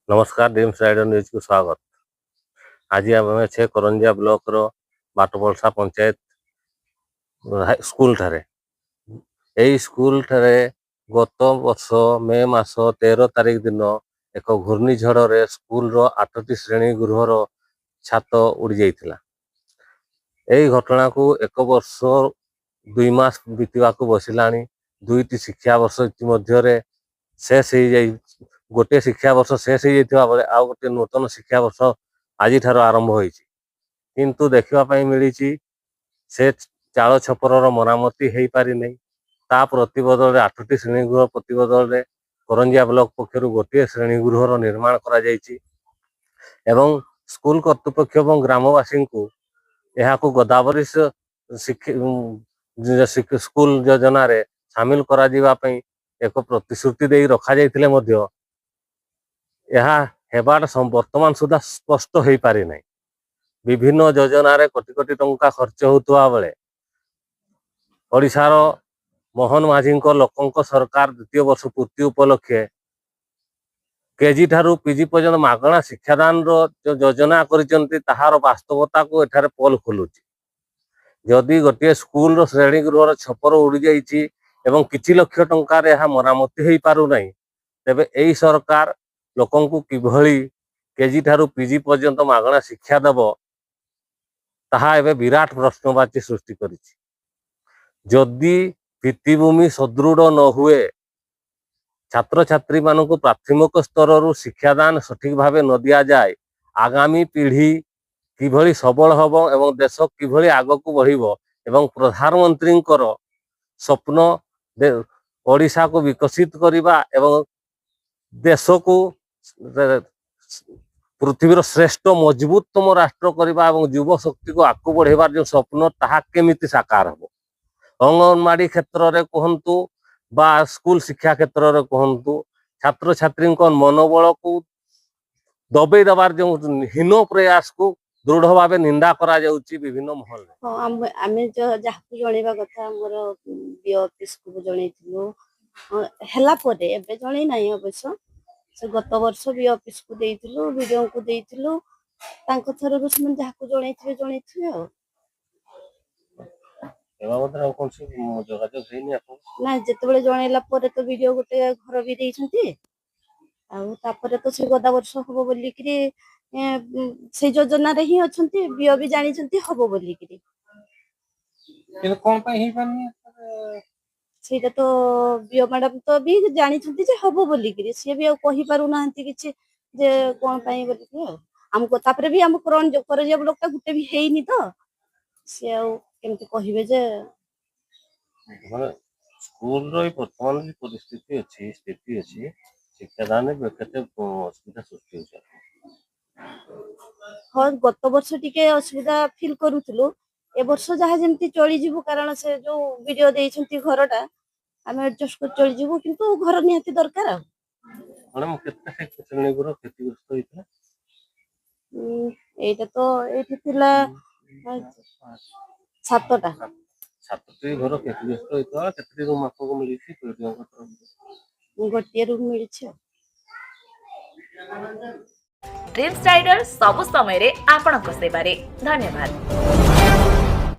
नमस्कार dreams rider news को स्वागत। आज आम छे करंजिया ब्लॉक रो बाटपलसा पंचायत स्कूल ठारे एई स्कूल ठारे गत वर्ष मे मास 13 तारिख दिन एक घूर्णिझड़ रे स्कूल रो 8टी श्रेणी गृह रो छात उड़ी जाइथिला। एई घटना को एक वर्ष 2 मास बीतवा को बसिलानी। दुईटी शिक्षा वर्ष मध्य शेष हो जाई। गोटे शिक्षा वर्ष शेष हो जाइथिबा बेले आ गोटे नूतन शिक्षा वर्ष आज आरंभ होइछि। किंतु देखिबा पई मिलिछि से चाल छपरर मरामती हेई पारि नै। ता प्रतिबदल 8टी श्रेणी गृह प्रतिबदल रे करंजिया ब्लॉक पक्षरु गोटे श्रेणी गृहर निर्माण करा जाइछि एवं स्कूल कर्तृपक्ष एवं ग्रामवासी को यह गोदावरी स्कूल योजना रे शामिल करा जिबा पई एक प्रतिश्रुति दे रखा जाइथिले मध्य यह हेबार वर्तमान सुधा स्पष्ट हो पारि नै। विभिन्न योजना रे कोटी कोटी टंका खर्च होतुवा बेले ओडिशार मोहन माझी लोकंक सरकार द्वितीय वर्ष पूर्ति उपलक्षे केजी ठारू पीजी पर्यंत मागणा शिक्षादान रो जो योजना करिसेंती ताहार वास्तवता को एठारे पोल खोलुची। जदि गोटे स्कूल रो श्रेणी गृहर छपर उड़ी जाइछि एवं किछि लक्ष टंका रे यह मरामती हेई पारु नै, तेबे एई सरकार लोकंकु किभଳି केजी ठारू पीजी पर्यंत मागणा शिक्षा देव ताहा एबे विराट प्रश्नवाची सृष्टि करिछि। जदि भित्तिभूमि सदृढ़ न हुए, छात्र छात्री मानक प्राथमिक स्तर शिक्षादान सठिक भावे न दिया जाए, आगामी पीढ़ी किभଳି सबल हब एवं देश किभଳି आगकू बढ़िबो एवं प्रधानमंत्री स्वप्न ओडिशा को विकसित करिबा एवं देश को पृथ्वीर श्रेष्ठ मजबूततम राष्ट्र करबा एवं युव शक्ति को आगू बढ़ेबार जो स्वप्न ताहा केमिति साकार हबो। अंगनवाड़ी क्षेत्र रे कहंतु बा स्कूल शिक्षा क्षेत्र रे कहंतु छात्र छात्री मनोबल को दबे दबार जो हीन प्रयास को दृढ़ भाव निंदा करा जाउची विभिन्न महल। आमे जो जाहकु जणेबा कथा हमर बीओ ऑफिस को जणैथिलु हला परे एबे जणै नाही अवश्य से गत वर्ष बीओ ऑफिस को देइथिलु वीडियो को देइथिलु तांको थररु समान जाहकु जणैथिबे एबा मधर कोन से जोगाजोग हेनी आपन ना जेतेबेले जणैला परे तो वीडियो गोटे घर भी देइछंती आ तापरे तो से गदा वर्ष हबो बोली कि से योजना रे ही अछंती बीओ भी जानि छंती हबो बोली कि किन कोन पई ही पानी सेटा तो बीओ मैडम तो भी जानि छंती जे हबो बोली कि से भी कहि पारु नांती किछि जे कोन पई बोली कि हमको तापरे भी हम करन जो करे जे लोकटा गुटे भी हेइनी तो से केमति कहिबे जे स्कूल रो वर्तमान परिस्थिति अछि स्थिति अछि शिक्षादान में केते असुविधा सृष्टि होछ। हाँ गत वर्ष टिके असुविधा फील करूथलु ए वर्ष जहा जेमती चली जीवु कारण से जो वीडियो देइछंती घरटा आमे एडजस्ट कर चली जीवु किंतु घर निहाती दरकार आ मैडम केते श्रेणी गुरो क्षतिग्रस्त होइतला एटा तो एठी थिला सातटा सातटी घर क्षतिग्रस्त होइतला केते रूम आपको मिलिछि गोटिए रूम मिलिछि। ड्रीम्स राइडर सब समय रे आपनक सेवारे धन्यवाद।